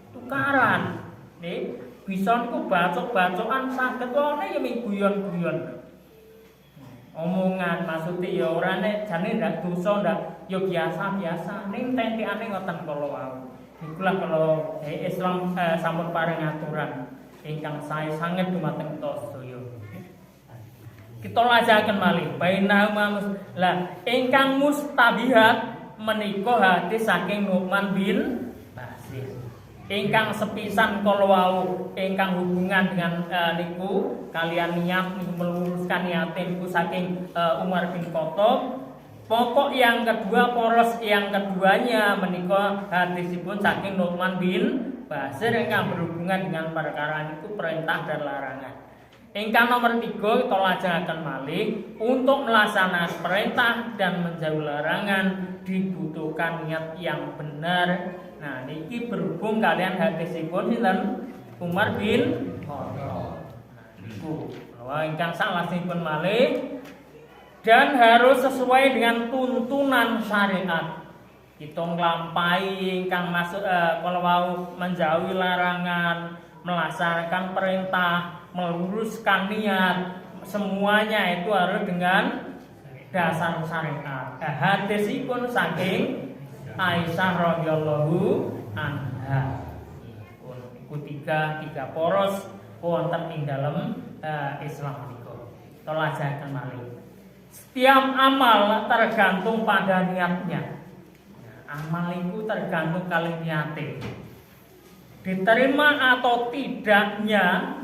tukaran. Nggih, bisa niku bacok-bacokan saged wae ya ming guyon-guyon. Omongan maksudnya ya ora nek jane ndak dosa ndak ya biasa-biasa. Ning entekane ngoten kala wau. Ikulah kalau Islam sampun paring aturan ingkang sae sanget dumateng kita sedaya. Kita lajaken malih bainahuma lah ingkang mustabihat menika hadis saking Nu'man bin Bashir. Ingkang sepisan kala wau ingkang hubungan dengan niku kalian niat niku meluruskan niate niku saking Umar bin Khattab. Pokok yang kedua, poros yang keduanya menika hadisipun saking Nu'man bin Bashir ingkang berhubungan dengan perkara niku perintah dan larangan. Ingkang nomor 3 kita lajengaken malih untuk melaksanakan perintah dan menjauhi larangan dibutuhkan niat yang benar. Nah, niki berhubung kalian hadisipun sinten Umar bin Khattab. Nah, niku ingkang salajengipun malih dan harus sesuai dengan tuntunan syariat. Kita nglampahi ingkang masuk kalau mau menjauhi larangan, melaksanakan perintah, meluruskan niat, semuanya itu harus dengan dasar syariat. Hadisipun saking Aisyah radhiyallahu anha. Iku tiga poros wonten ing dalem Islam menika. Kita lajengaken malih. Setiap amal tergantung pada niatnya. Amal itu tergantung kali niate. Diterima atau tidaknya,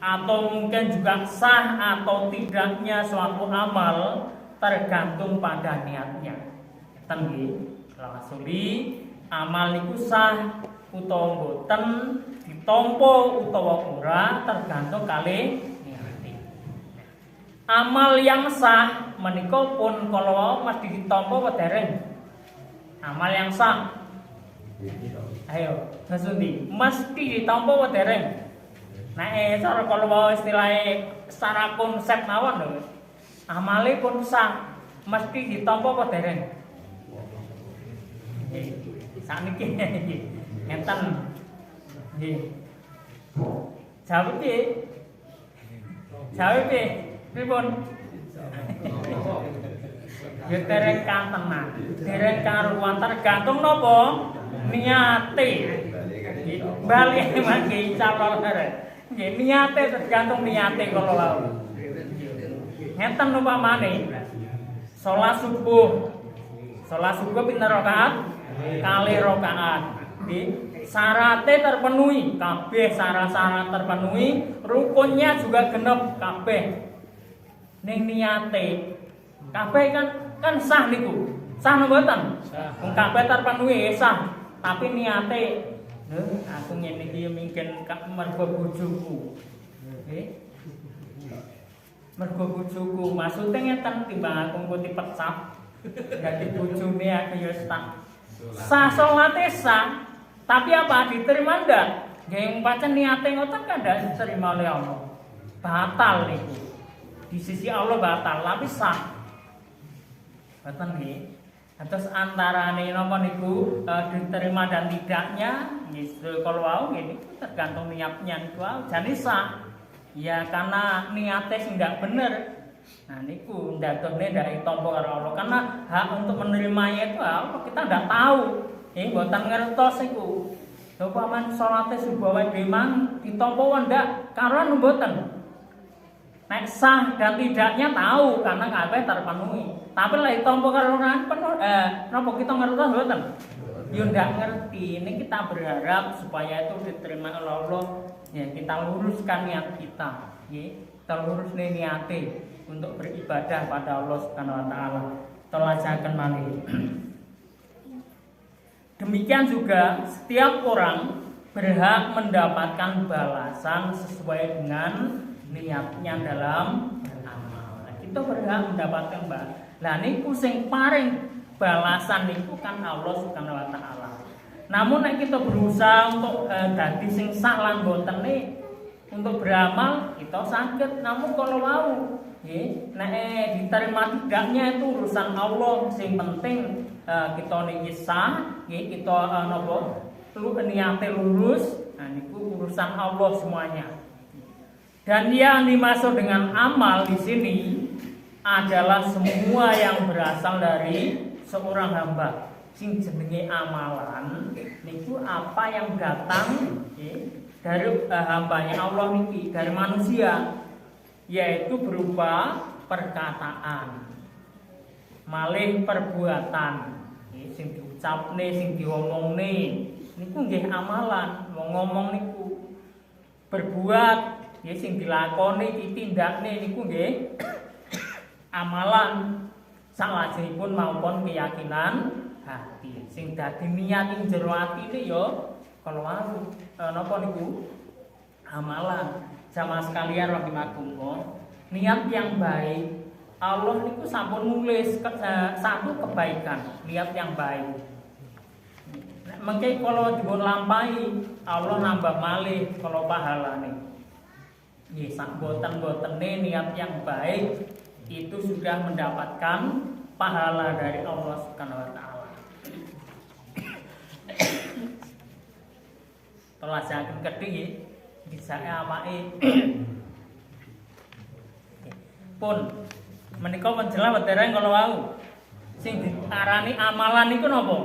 atau mungkin juga sah atau tidaknya suatu amal tergantung pada niatnya. Tenggi, langsuli amal itu sah utawa boten, ditampa utawa ora tergantung kali amal yang sah menika pun kalau mesti ditampa apa dereng? Amal yang sah. Ayo, sesundi mesti ditampa apa dereng? Nah, cara kalau istilahnya secara konsep mawon lho. Amale pun sah, mesti ditampa apa dereng? Nggih. Sakniki nggih. Ngenten. Nggih. Jawab piye? Jawab piye? Pripun? Ya dereng kantenan, dereng karuan tergantung napa? Niate. Bali mangke calon dereng. Nggih, niate tergantung niate kala wau. Ngenten umpamane salat subuh. Salat subuh pinten rakaat? 2 rakaat. Nggih, syaratnya terpenuhi, kabeh syarat-syarat terpenuhi, rukunnya juga genep kabeh. Ning niate kabeh kan sah niku. Sah napa mboten? Wong kabeh terpenuhi sah, tapi niate aku ngene iki mungkin mergo bojoku. Nggih. Mergo bojoku, maksude ngeten timbang aku engko dipecat. Dadi bojone aku ya tak. Sah salate sah, tapi apa diterima ndak? Nggih pancen niate ngoten kan ndak diterima oleh Allah. Batal niku. Di sisi Allah batal, tapi sah. Boten nggih. Terus antarane napa niku diterima dan tidaknya, nggih kalau wau nggih tergantung niatnya niku wau jane sah. Ya karena niate sing ndak bener. Nah niku ndadone ndak ditampa karo Allah karena hak untuk menerimanya itu apa kita ndak tahu. Mboten ngertos iku. Lha paman salate subuh wae demang ditampa ndak karo mboten. Nek sah dan tidaknya tahu karena kabeh terpenuhi. Tapi lek ditampa karo ora penuh napa kita ngertos mboten? Yo ndak ngerti. Ini kita berharap supaya itu diterima oleh Allah. Ya kita luruskan niat kita, nggih. Kita lurusne niate untuk beribadah pada Allah Subhanahu wa taala. Telajaken malih. Demikian juga setiap orang berhak mendapatkan balasan sesuai dengan niatnya dalam beramal. Nah, kita berhak mendapatkan balasan. Lah niku sing paring balasan niku kan Allah Subhanahu wa taala. Namun nek kita berusaha untuk dadi sing sah lan botene untuk beramal kita sakit. Namun kalau mau nggih nek diterima tidaknya itu urusan Allah. Sing penting kita niki sah nggih kita napa niate lurus. Nah niku urusan Allah semuanya. Dan yang dimaksud dengan amal di sini adalah semua yang berasal dari seorang hamba. Sing jenenge amalan niku apa yang datang dari hambanya Allah niki, dari manusia, yaitu berupa perkataan, malih perbuatan, sing diucapne, sing diomongne, niku nggih amalan. Wong ngomong niku, berbuat, sing dilakoni, ditindakne niku nggih amalan. Salajengipun maupun keyakinan hati, sing dadi niat ing jero atine ya kalau napa niku amalan. Jamaah sekalian rahimakumullah, niat yang baik Allah niku sampun nulis satu kebaikan, niat yang baik. Mengke kalau dipun lampahi Allah nambah malih kalau pahalane. Nggih sak boten-botene niat yang baik itu sudah mendapatkan pahala dari Allah Subhanahu wa taala. Telajaken kedhi bisa awake pun menika menjelang wedhereng kala wau. Sing diarani amalan niku napa?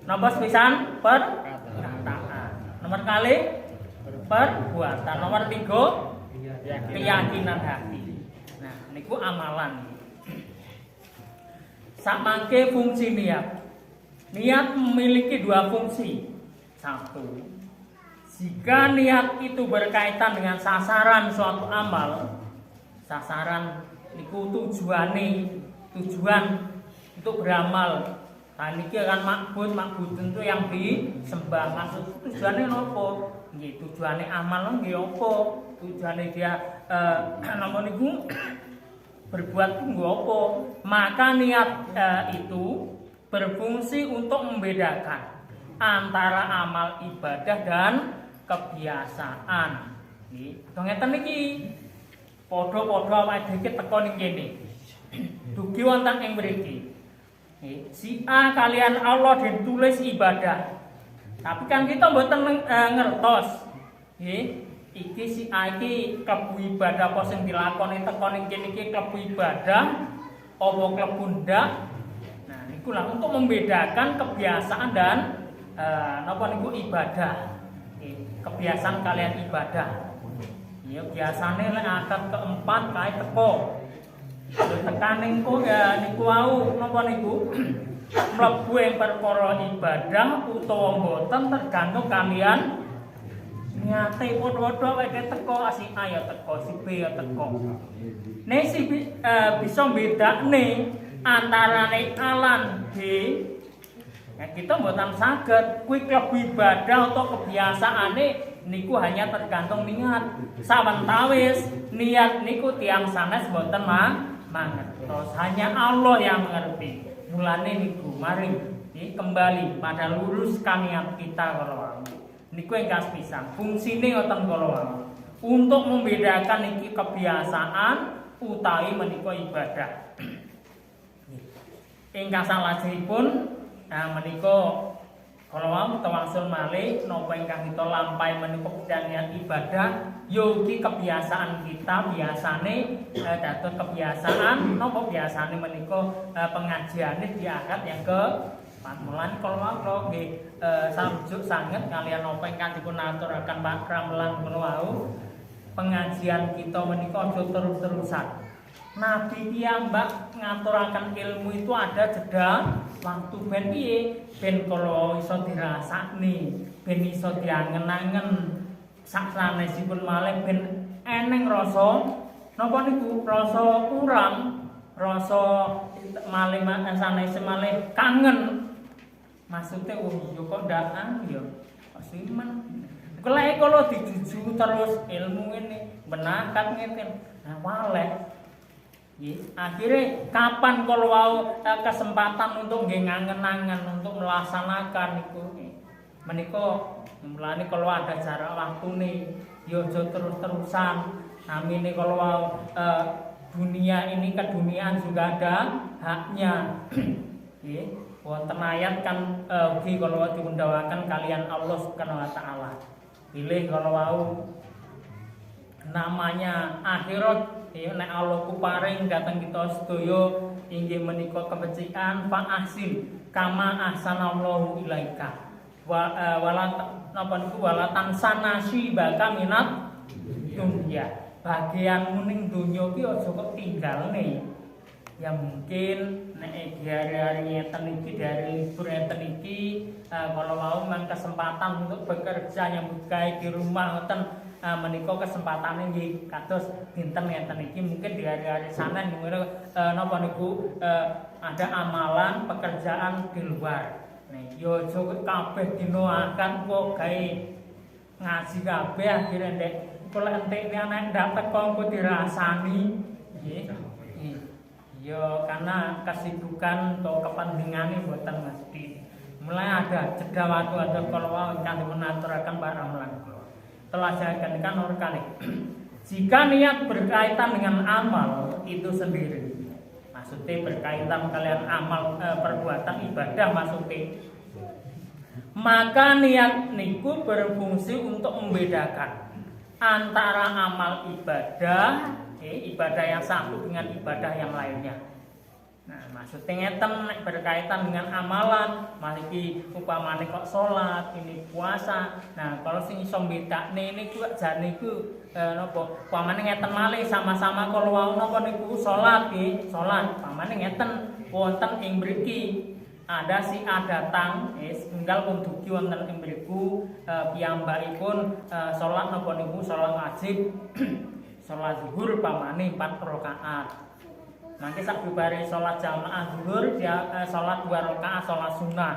Napa sepisan? Perkataan. Nomor kali perbuatan. Nomor 3 keyakinan hati. Nah, niku amalan. Samangke fungsi niat. Niat memiliki dua fungsi. Satu, jika niat itu berkaitan dengan sasaran suatu amal, sasaran niku tujuan untuk beramal. Nah niki kan makbud itu yang disembah. Maksud tujuannya nopo? Nggih, tujuannya amal nggih apa? Tujuannya dia napa niku berbuat nggih apa? Maka niat itu berfungsi untuk membedakan antara amal ibadah dan kebiasaan. Nggih, ngeten niki padha-padha awake dhewe teko ning kene. Dugi wonten ing mriki. Si A kalian Allah ditulis ibadah. Tapi kan kita mboten ngertos. Iki si A iki klebu ibadah apa sing dilakoni teko ning kene iki klebu ibadah apa klebu ndak. Nah, niku lah untuk membedakan kebiasaan dan napa niku ibadah. Kebiasaan kalian ibadah. Ya biasane lek akad keempat kae teko. Tekaning kok ya niku wau napa niku mlebu ing perkara ibadah utawa mboten tergantung kalian niate padha-padha wae teko si A ya teko si B ya teko. Nek si bisa bedakne antarane alan B. Ya kita mboten saged kuwi klebu ibadah atau kebiasaane niku hanya tergantung niat. Sawentawis niat niku tiyang sanes mboten mangertos, hanya Allah yang mengerti. Mulane niku mari kembali pada luruskan niat kita kalau niku engkas pisan. Fungsine ngoten kalau untuk membedakan iki kebiasaan utawi menika ibadah. Ingkang salajengipun menika kalau mau tawassul malih napa ingkang kita lampahi menika niat ibadah yogi kebiasaan kita biasane dados kebiasaan napa biasane menika pengajiane diangkat yang ke mulan kalau nggih sarujuk sanget kalian napa ingkang dipun aturaken Pak Ramelan menawa pengajian kita menika aja terus-terusan. Nabi piyambak ngaturaken ilmu itu ada jeda waktu ben piye ben kala iso dirasakne ben iso diangen-angen saklanesipun malih ben eneng rasa napa niku rasa kurang rasa malih sanese malih kangen maksude iya kok ndaan ya simen kelek kala dijuju terus ilmu ini benakat ngeten nah waleh Akhirnya kapan kalau mau kesempatan untuk ngangen-angen untuk melaksanakan itu menika mulane kalau ada jarak waktu nih yo terus-terusan namine kalau mau dunia ini keduniaan juga ada haknya. Wonten ayat kan ugi kalau diundawaken kalian Allah Subhanahu wa taala. Pilih kalau mau namanya akhirat nek Allah ku paring datang kita sedaya inggih menika kebajikan fa ahsin kama ahsanallahu ilaika wala tansa nasibaka minat dunya bagianmu ning donya ki aja kok tinggalne ya mungkin nek hari-hari ngeten iki dari libur ngeten iki kalau mau mang kesempatan untuk bekerja yang berkait di rumah ngoten menika kesempatane nggih kados dinten ngeten iki mungkin di hari-hari sana napa niku ada amalan pekerjaan di luar. Nih yo aja kabeh dina akan kok gawe ngaji kabeh akhire ndek kula entekne anak ndak teko engko dirasani nggih. Yo karena kesibukan atau kepentingannya buatan mesti mulai ada jeda waktu atau kalau ingkang dipunaturaken Pak Ramlan telah saya gantikan nomor kali. Jika niat berkaitan dengan amal itu sendiri, maksudnya berkaitan kalian amal perbuatan ibadah maksudnya, maka niat niku berfungsi untuk membedakan antara amal ibadah ibadah yang satu dengan ibadah yang lainnya. Nah, maksudnya ngeten berkaitan dengan amalan, maliki upamane kok salat, ini puasa. Nah, kalau sing iso mbedakne niku jane niku napa? Upamane ngeten malih sama-sama kalau wau napa niku salat nggih, salat. Upamane ngeten wonten ing mriki ada si datang setunggal pun dugi wonten ing mriku piyambakipun salat napa niku salat wajib. Salat zuhur pamane 4 rakaat. Mangke sak bubare salat jamaah zuhur dia salat 2 rakaat salat sunah.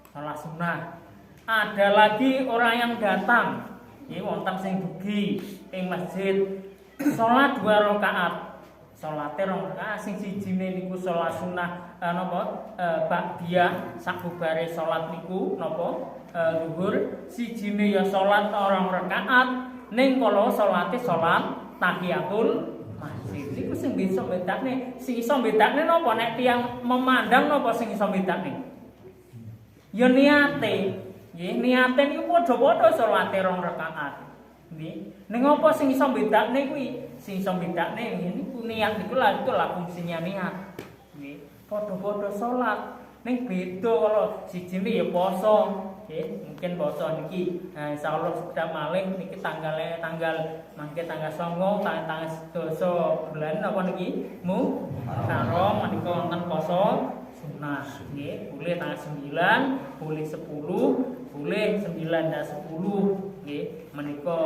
Salat sunah. Ada lagi orang yang datang, iki wonten sing dugi ing masjid salat 2 rakaat. Salate 2 rakaat sing sijine niku salat sunah napa ba'diyah sak bubare salat niku napa zuhur, sijine ya salat 2 rakaat ning kala salate salat tahiyatul masjid. Niku sing bisa bedakne, sing iso bedakne napa nek tiyang memandang napa sing iso bedakne? Ya niate. Nggih, niate niku padha-padha salate 2 rakaat. Nggih. Ning apa sing iso bedakne kuwi? Sing iso bedakne niku niat niku lah itulah fungsinya niat. Nggih. Padha-padha salat. Ning beda kalau sijine ya poso. Mungkin poso niki insyaallah sudah malih niki tanggal mangke tanggal 9 tanggal 12 bulan apa niki Muharram menika wonten poso sunah nggih boleh tanggal 9 boleh 10 boleh 9 dan 10 nggih menika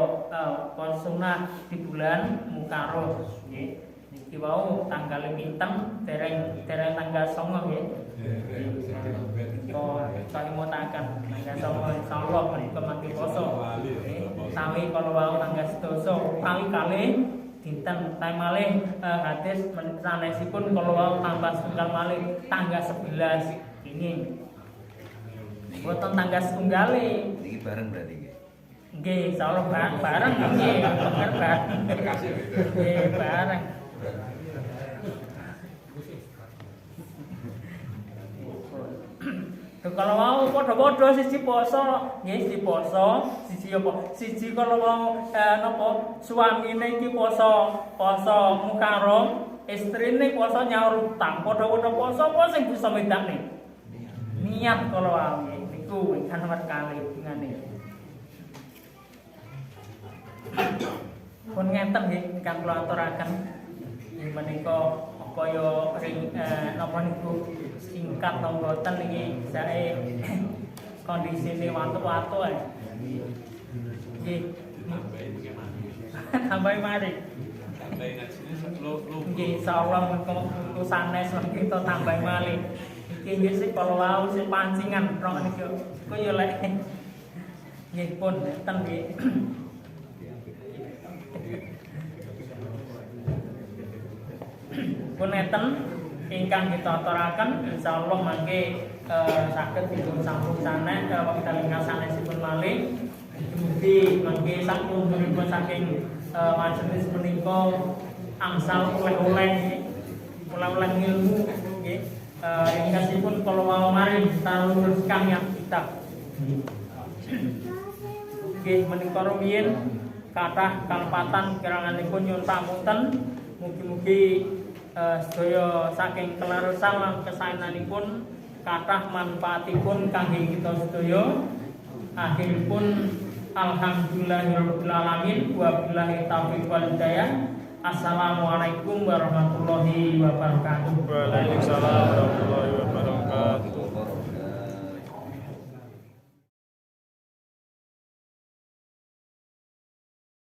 poso sunah di bulan Muharram nggih niki wau tanggal pinten dereng tanggal 9 nggih kali mau takan tanggal 9 insyaallah menika mangke poso tawi kalau wau tanggal 12 kali dinten tae malih hadis sanesipun kalau wau tambah setunggal malih tanggal 11 ini boten tanggal setunggale iki bareng berarti nggih insyaallah bareng nggih bareng nggih bareng. Kalau mau padha-padha siji poso, nggih siji poso, siji apa? Siji kalau mau napa suamine iki poso Muharram, istrine poso nyaur utang. Padha-padha poso apa sing bisa bedakne? Niat kalau wae niku ingkang nomor kali ngene. Pun ngenten nggih ingkang kula aturaken menika kaya ring napa niku singkat mboten iki sae kondisine watu-watu ae. Nggih. Tambah mari. Nggih insyaallah mengko sanes kita tambah malih. Iki nggih sik kalau wau sik pancingan rong niku. Kok ya lek. Nggih pun ten nggih. Pun eten ingkang kita aturaken insyaallah mangke saged dipun sambung sanes wekdal ingkang sanesipun malih. Mugi mangke sampun saking majelis menika angsal oleh-oleh ilmu nggih. Ringkasipun kala wau mari taruruskan yang kitab. Nggih menika rumiyin kathah kalpatan kiranganipun nyuwun pamunten. Mugi-mugi sedaya saking keleresan lan kesaenanipun kathah manfaatipun kangge kita sedaya. Akhiripun alhamdulillahirabbil alamin wa billahi taufiq wal hidayah. Assalamualaikum warahmatullahi wabarakatuh. Waalaikumsalam warahmatullahi wabarakatuh.